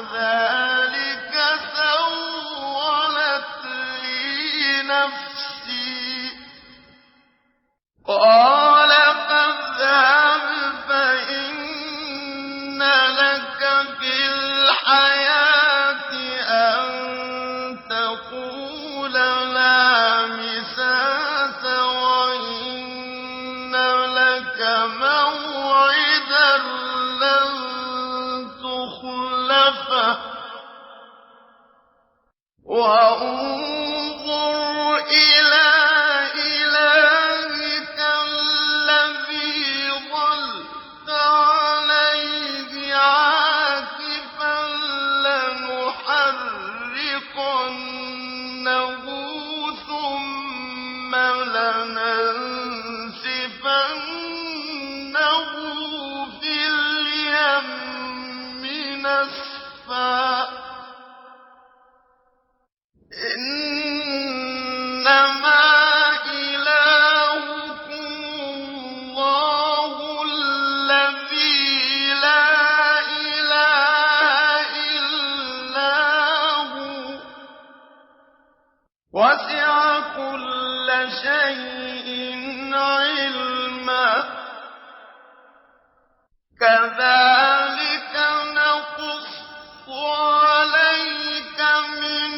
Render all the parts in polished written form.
وكذلك سولت لي نفسي قال فاذهب فإن لك في الحياة أن تقول لا مساس وإن لك موعدا لن تخلفه وانظر إلى إلهك الذي ظلت عليه عاكفا لنحرقنه ثم لننسفنه في اليم نسفا إنما إلهكم الله الذي لا إله إلا هو وسع كل شيء علما كذلك نقص عليك من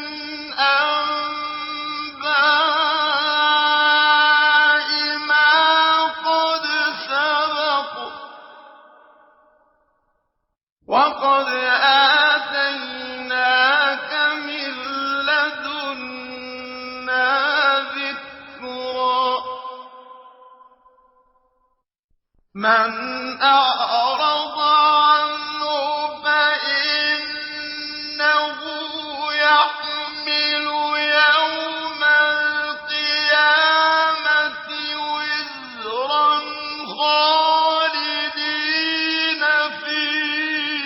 أنباء ما قد سبق وقد آتيناك من لدنا ذكرا من أعرض عنه فإنه يحمل يوم القيامة وزرا خالدين فيه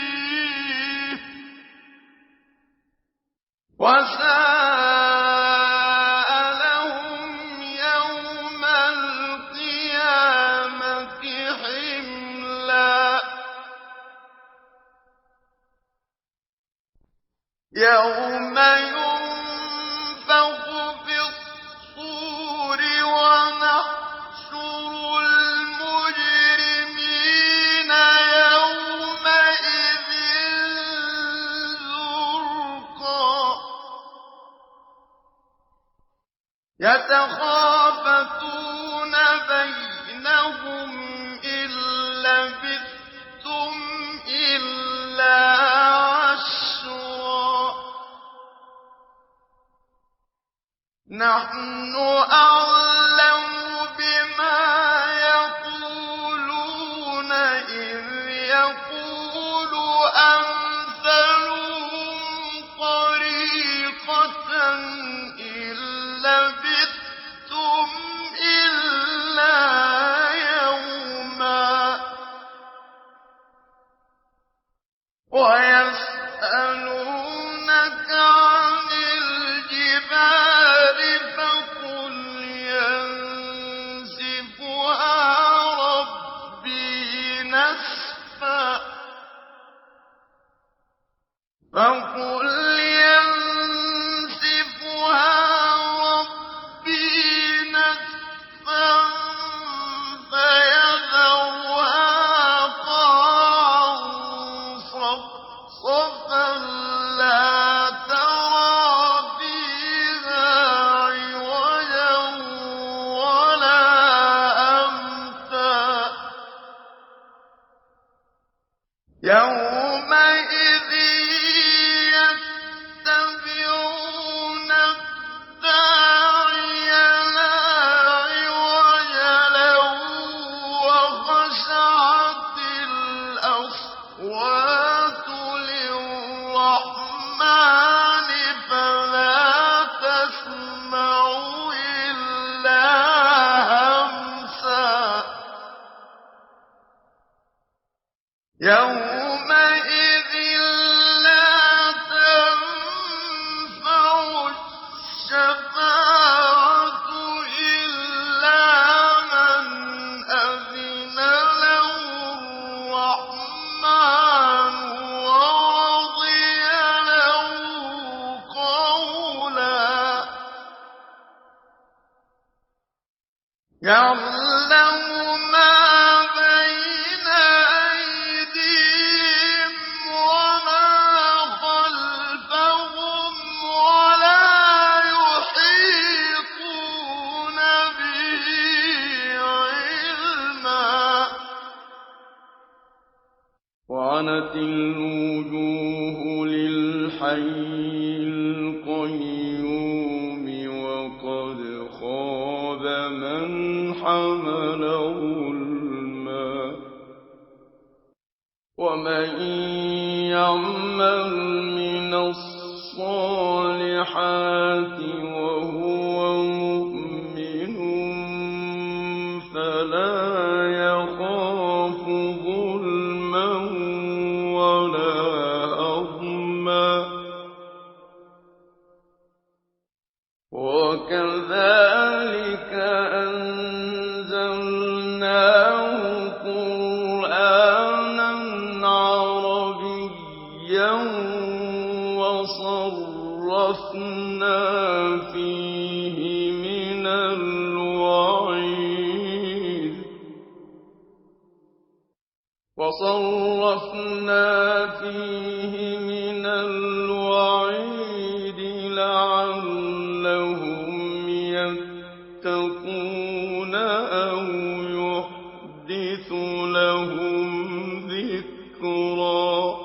وساء لهم يوم القيامة حملا يوم ينفخ في الصور ونحشر المجرمين يومئذ زرقا يتخافتون بينهم إن لبثتم إلا عشرا نحن أعلم بما يقولون إذ يقول أمثلهم طريقة إن لبثتم إلا يوما ويسألونك عن الجبال فقل ينسفها ربي نسفا فيذرها قاعا صفصفا لا ترى فيها عوجا ولا أمتا يومئذ يتبعون الداعي لا عوج له وخشعت الأصوات للرحمن فلا تسمع إلا همسا يومئذ لا تنفع الشفاعة إلا من أذن له الرحمن يعلم ما بين أيديهم وما خلفهم ولا يحيطون به علما وعنت الوجوه للحي القيوم وقد خاب من حمل ظلما ومن يعمل من الصالحات وهو مؤمن فلا يخاف ظلما ولا هضما وكذلك أنزلناه قرآنا عربيا وصرفنا فيه من الوعيد لعلهم يتقون أو يحدث لهم ذكرا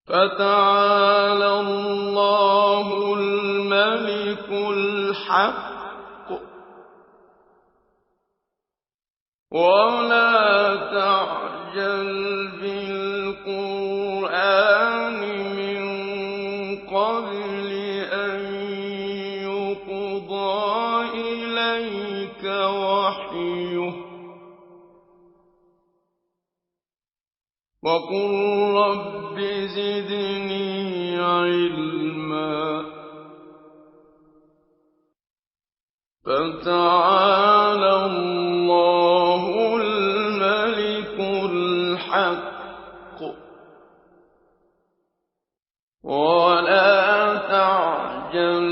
فتعالى الله الملك الحق ولا تعجل بالقرآن من قبل أن يقضى إليك وحيه وقل رب زدني علما فتعالى الله الملك الحق ولا تعجل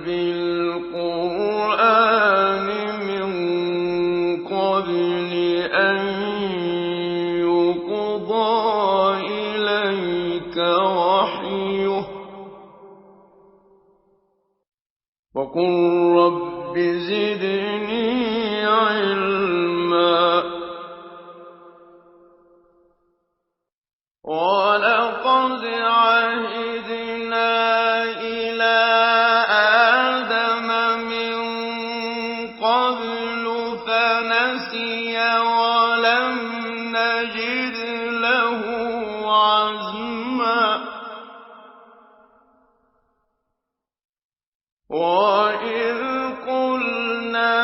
بالقرآن من قبل أن يقضى إليك وحيه وقل رب زدني علما ولقد عهدنا إلى آدم من قبل فنسي ولم نجد له عزما وإذ قلنا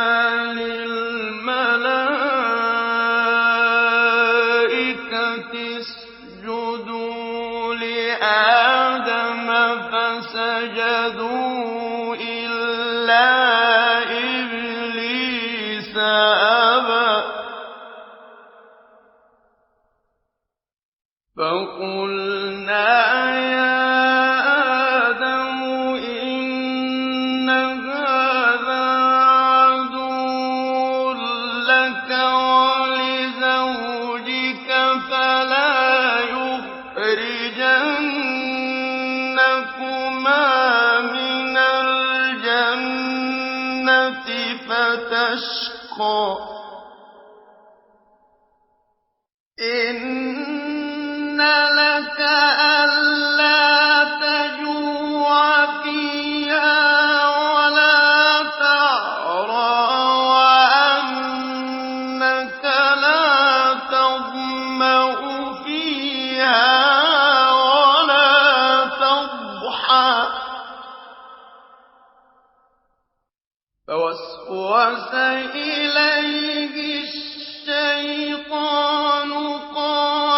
للملائكة اسجدوا لآدم فسجدوا إلا إبليس أبى فقلنا يا آدم إن هذا عدو لك ولزوجك فلا يخرجنكما من الجنة فتشقى إن لك ألا تجوع فيها ولا تعرى وأنك لا تظمأ فيها ولا تضحى فوسوس إليه الشيطان قال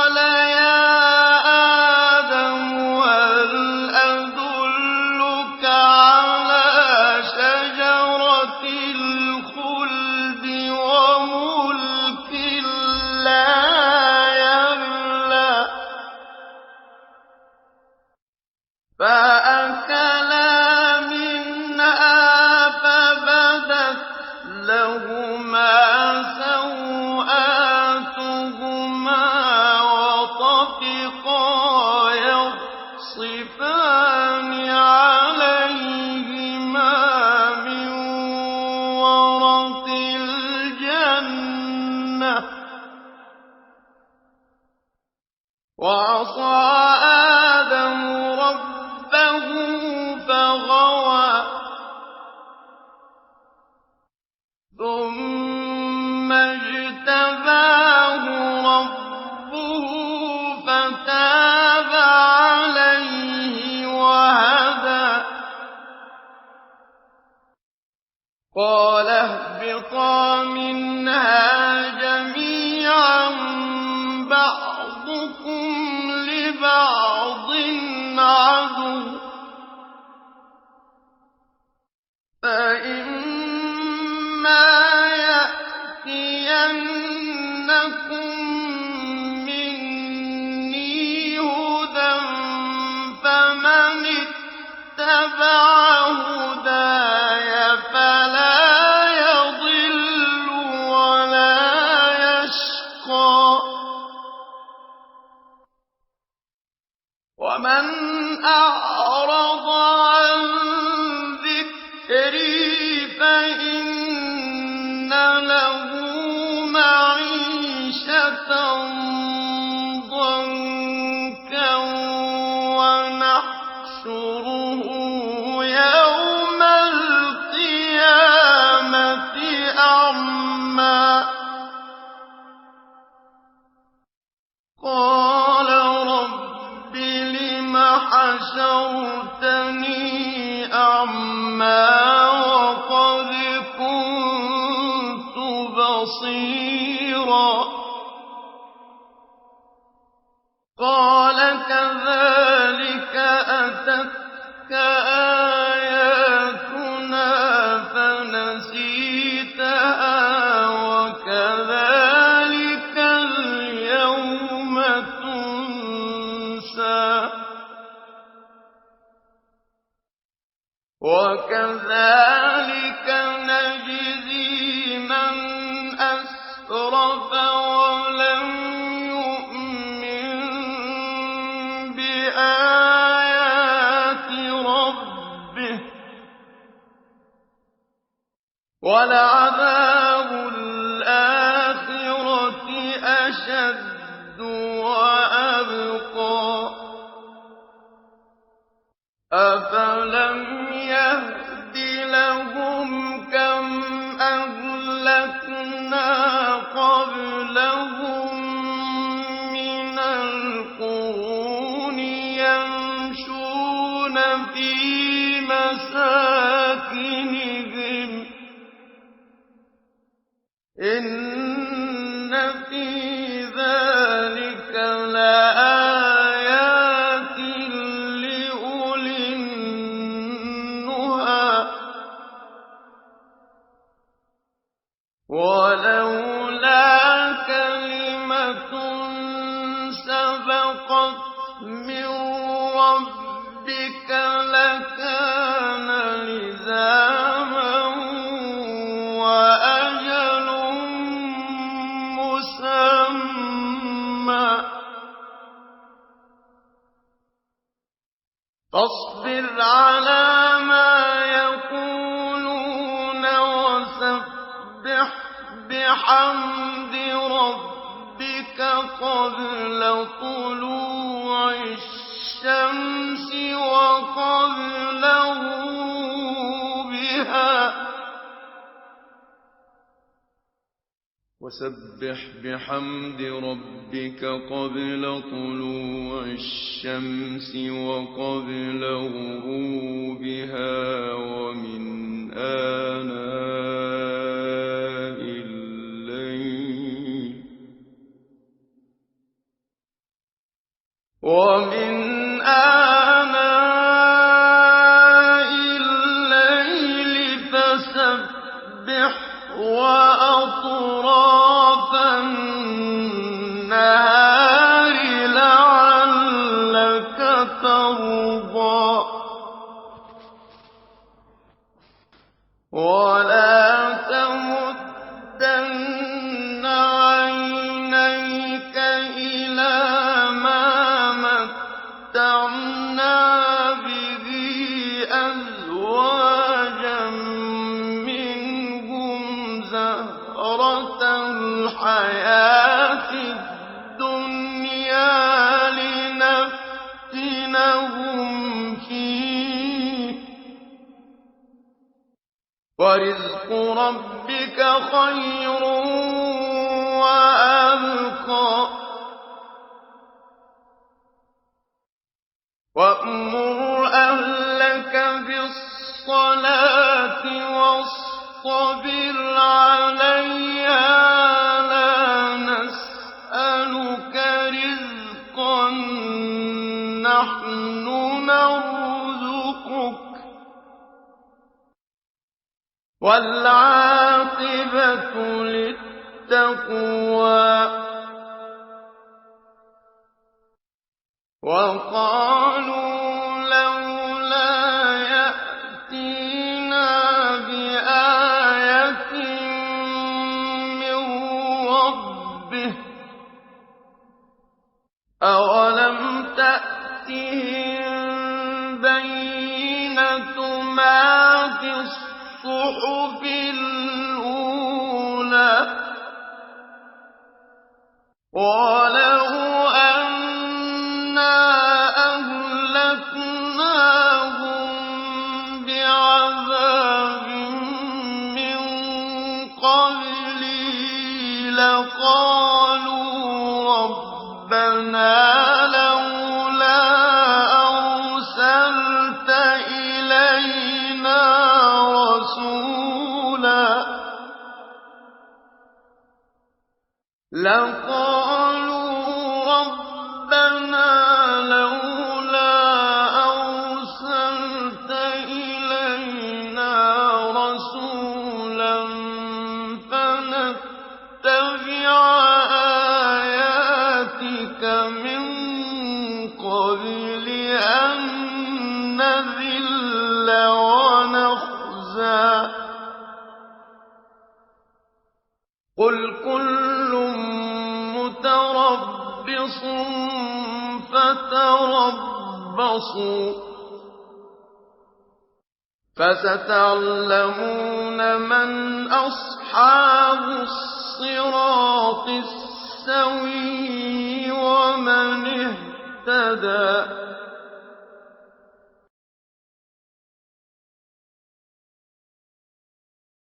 وَعَصَىٰ آدَمُ رَبَّهُ فَغَوَىٰ ثُمَّ اجْتَبَاهُ رَبُّهُ فَتَابَ عَلَيْهِ وَهَدَىٰ قَالَ اهْبِطَا مِنْهَا جَمِيعًا بَعْضُكُمْ لِبَعْضٍ عَدُوٌّ ۖ فَإِمَّا يَأْتِيَنَّكُم مِّنِّي هُدًى فَمَنِ اتَّبَعَ هُدَايَ فَلَا يَضِلُّ وَلَا يَشْقَىٰ ۖ وَمَنْ أَعْرَضَ عَن ذِكْرِي فَإِنَّ لَهُ مَعِيشَةً ضَنكًا وَنَحْشُرُهُ يَوْمَ الْقِيَامَةِ أَعْمَىٰ قَالَ رَبِّ لِمَ حَشَرْتَنِي أَعْمَىٰ وَقَدْ كُنتُ بَصِيرًا قَالَ كَذَٰلِكَ أَتَتْكَ آيَاتُنَا فَنَسِيتَهَا وَكَذَٰلِكَ الْيَوْمَ تُنسَىٰ وَكَذَٰلِكَ نَجْزِي مَنْ أَسْرَفَ وَلَمْ يُؤْمِن بِآيَاتِ رَبِّهِ ۚ وَلَعَذَابُ الْآخِرَةِ أَشَدُّ وَأَبْقَىٰ أَفَلَمْ يَهْدِ لَهُمْ كَمْ أَهْلَكْنَا قَبْلَهُم مِّنَ الْقُرُونِ يَمْشُونَ فِي مَسَاكِنِهِمْ ۗ إِنَّ فِي ذَٰلِكَ لَآيَاتٍ لِّأُولِي النُّهَىٰ وَلَوْلَا كَلِمَةٌ سَبَقَتْ مِن رَّبِّكَ لَكَانَ لِزَامًا وَأَجَلٌ مُّسَمًّى فاصبر على ما يقولون وسبح بحمد ربك قبل طلوع الشمس وقبل غروبها وسبح بحمد ربك قبل طلوع الشمس وقبل غروبها ومن آناء الليل فسبح وأطراف النهار لعلك ترضى ولا تمدن عينيك إلى ما متعنا به أزواجا منهم زهرة الحياة الدنيا لَفِتْنَتُهُمْ فِيهِ ۚ وَرِزْقُ رَبِّكَ خَيْرٌ وَأَبْقَىٰ وَأْمُرْ أَهْلَكَ بِالصَّلَاةِ وَاصْطَبِرْ عَلَيْهَا ۖ لَا نَسْأَلُكَ رِزْقًا ۖ نَّحْنُ نَرْزُقُكَ ۗ وَالْعَاقِبَةُ لِلتَّقْوَىٰ وَقَالُوا لَوْلَا يَأْتِينَا بِآيَةٍ مِّن رَّبِّهِ ۚ أَوَلَمْ تَأْتِهِم بَيِّنَةُ مَا فِي الصُّحُفِ الْأُولَىٰ ۚ وَلَوْ أَنَّا أَهْلَكْنَاهُم بِعَذَابٍ مِّن قَبْلِهِ لَقَالُوا رَبَّنَا لَوْلَا أَرْسَلْتَ إِلَيْنَا رَسُولًا فَنَتَّبِعَ آيَاتِكَ مِن قَبْلِ أَن نَّذِلَّ وَنَخْزَىٰ ۚ قُلْ كُلٌّ مُّتَرَبِّصٌ فَتَرَبَّصُوا ۖ فَسَتَعْلَمُونَ مَنْ أَصْحَابُ الصِّرَاطِ السَّوِيِّ وَمَنِ اهْتَدَىٰ